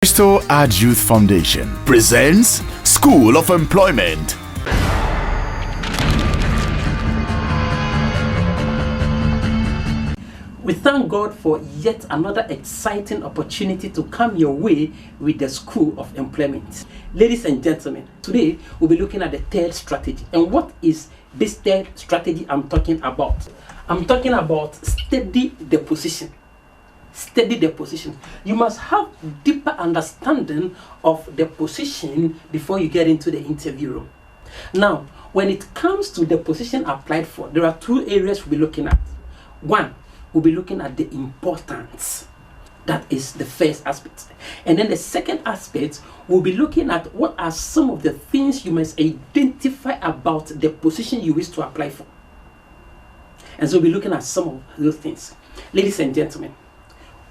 Bristol Ag Youth Foundation presents School of Employment. We thank God for yet another exciting opportunity to come your way with the School of Employment. Ladies and gentlemen, today we'll be looking at the third strategy. And what is this third strategy I'm talking about? I'm talking about steady the position. Steady the position. You must have deeper understanding of the position before you get into the interview room. Now, when it comes to the position applied for, there are two areas we'll be looking at. One, we'll be looking at the importance. That is the first aspect. And then the second aspect, we'll be looking at what are some of the things you must identify about the position you wish to apply for. And so we'll be looking at some of those things. Ladies and gentlemen,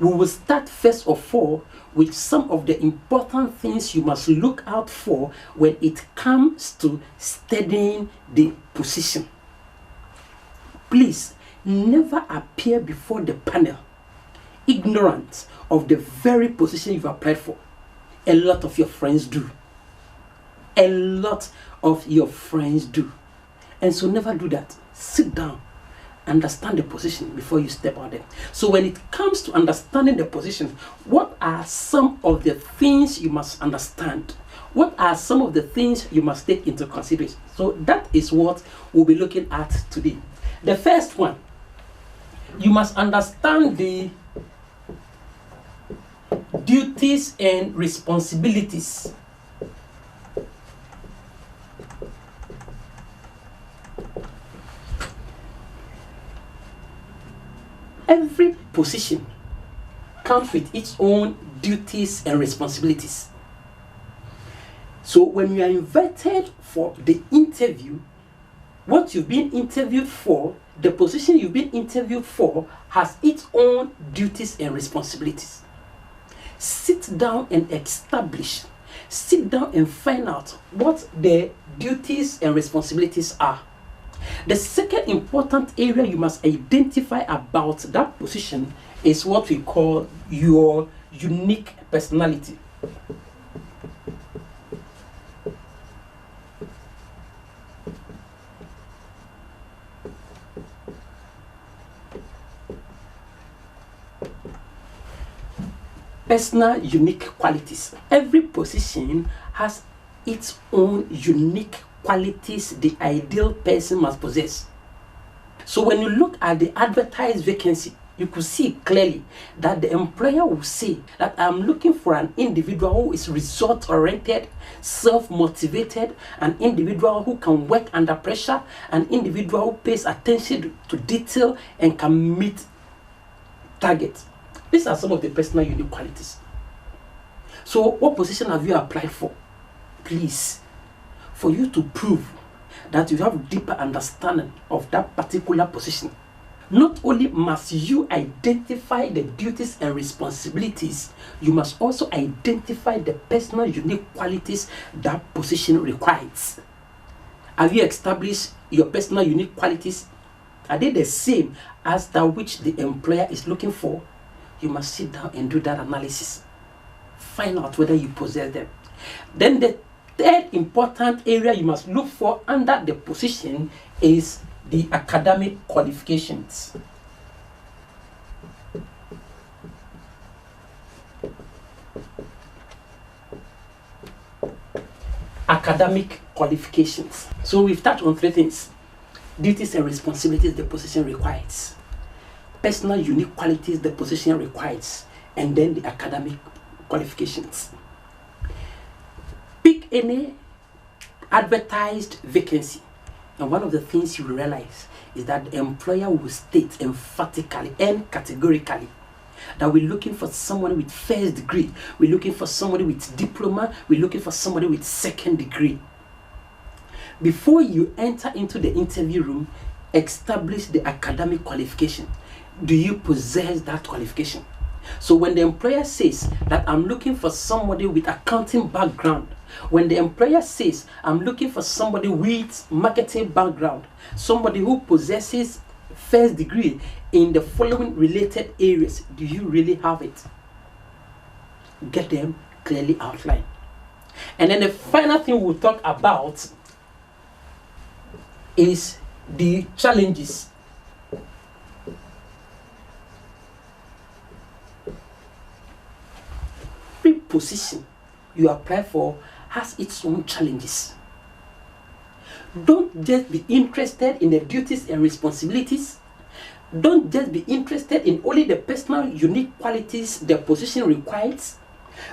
we will start first of all with some of the important things you must look out for when it comes to studying the position. Please never appear before the panel ignorant of the very position you've applied for. A lot of your friends do. A lot of your friends do. And so never do that. Sit down. Understand the position before you step out there. So when it comes to understanding the position, what are some of the things you must understand? What are some of the things you must take into consideration? So that is what we'll be looking at today. The first one, you must understand the duties and responsibilities. Every position comes with its own duties and responsibilities. So when you are invited for the interview, what you've been interviewed for, the position you've been interviewed for has its own duties and responsibilities. Sit down and establish. Sit down and find out what the duties and responsibilities are. The second important area you must identify about that position is what we call your unique personality. Personal unique qualities. Every position has its own unique qualities the ideal person must possess. So when you look at the advertised vacancy, you could see clearly that the employer will say that I'm looking for an individual who is result-oriented, self-motivated, an individual who can work under pressure, an individual who pays attention to detail and can meet targets. These are some of the personal unique qualities. So what position have you applied for? Please, for you to prove that you have deeper understanding of that particular position, not only must you identify the duties and responsibilities, you must also identify the personal unique qualities that position requires. Have you established your personal unique qualities? Are they the same as that which the employer is looking for? You must sit down and do that analysis. Find out whether you possess them. Then the third important area you must look for under the position is the academic qualifications. Academic qualifications. So we've touched on three things: duties and responsibilities the position requires, personal unique qualities the position requires, and then the academic qualifications. Pick any advertised vacancy, and one of the things you realize is that the employer will state emphatically and categorically that we're looking for someone with first degree, we're looking for somebody with diploma, we're looking for somebody with second degree. Before you enter into the interview room, establish the academic qualification. Do you possess that qualification? So when the employer says that I'm looking for somebody with accounting background, when the employer says I'm looking for somebody with marketing background, somebody who possesses first degree in the following related areas, do you really have it? Get them clearly outlined. And then the final thing we'll talk about is the challenges. Every position you apply for has its own challenges. Don't just be interested in the duties and responsibilities. Don't just be interested in only the personal unique qualities the position requires.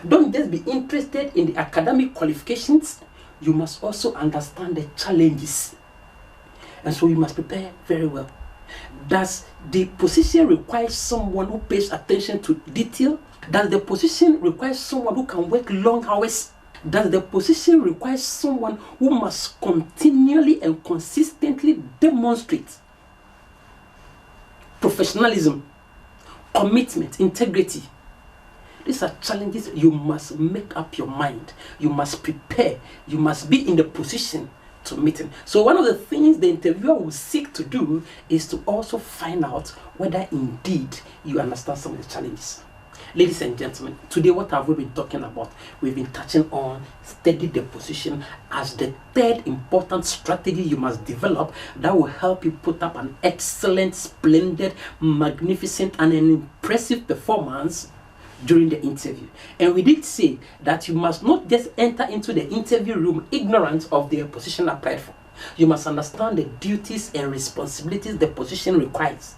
Don't just be interested in the academic qualifications. You must also understand the challenges. And so you must prepare very well. Does the position require someone who pays attention to detail? Does the position require someone who can work long hours? Does the position require someone who must continually and consistently demonstrate professionalism, commitment, integrity? These are challenges you must make up your mind. You must prepare. You must be in the position to meet them. So one of the things the interviewer will seek to do is to also find out whether indeed you understand some of the challenges. Ladies and gentlemen, today what have we been talking about? We've been touching on steady the position as the third important strategy you must develop that will help you put up an excellent, splendid, magnificent, and an impressive performance during the interview. And we did say that you must not just enter into the interview room ignorant of the position applied for. You must understand the duties and responsibilities the position requires.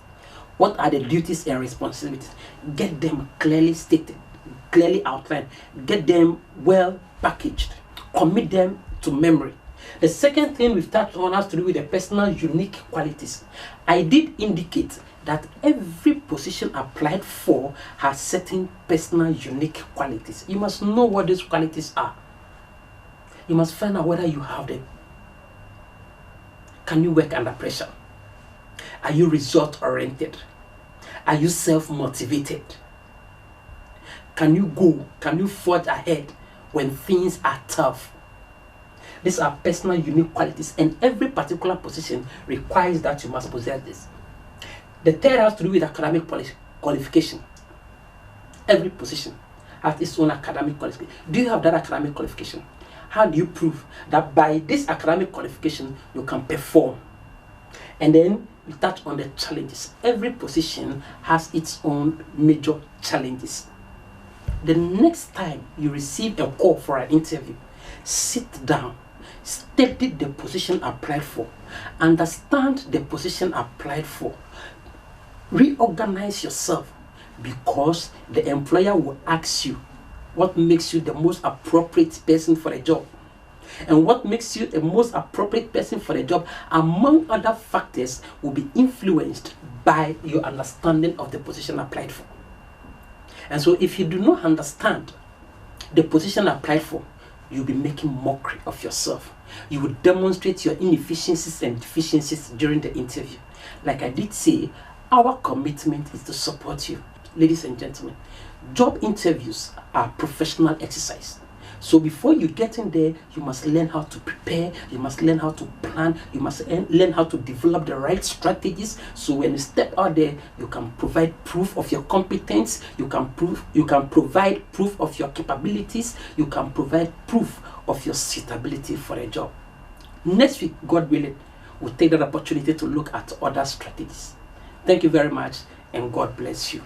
What are the duties and responsibilities? Get them clearly stated, clearly outlined. Get them well packaged. Commit them to memory. The second thing we've touched on has to do with the personal unique qualities. I did indicate that every position applied for has certain personal unique qualities. You must know what these qualities are. You must find out whether you have them. Can you work under pressure? Are you result-oriented? Are you self-motivated? Can you go? Can you forge ahead when things are tough? These are personal unique qualities, and every particular position requires that you must possess this. The third has to do with academic qualification. Every position has its own academic qualification. Do you have that academic qualification? How do you prove that by this academic qualification you can perform? And then we touch on the challenges. Every position has its own major challenges. The next time you receive a call for an interview, sit down, study the position applied for, understand the position applied for, reorganize yourself, because the employer will ask you what makes you the most appropriate person for the job. And what makes you the most appropriate person for the job, among other factors, will be influenced by your understanding of the position applied for. And so if you do not understand the position applied for, you'll be making mockery of yourself. You will demonstrate your inefficiencies and deficiencies during the interview. Like I did say, our commitment is to support you. Ladies and gentlemen, job interviews are professional exercise. So before you get in there, you must learn how to prepare, you must learn how to plan, you must learn how to develop the right strategies. So when you step out there, you can provide proof of your competence, you can provide proof of your capabilities, you can provide proof of your suitability for a job. Next week, God willing, we'll take that opportunity to look at other strategies. Thank you very much, and God bless you.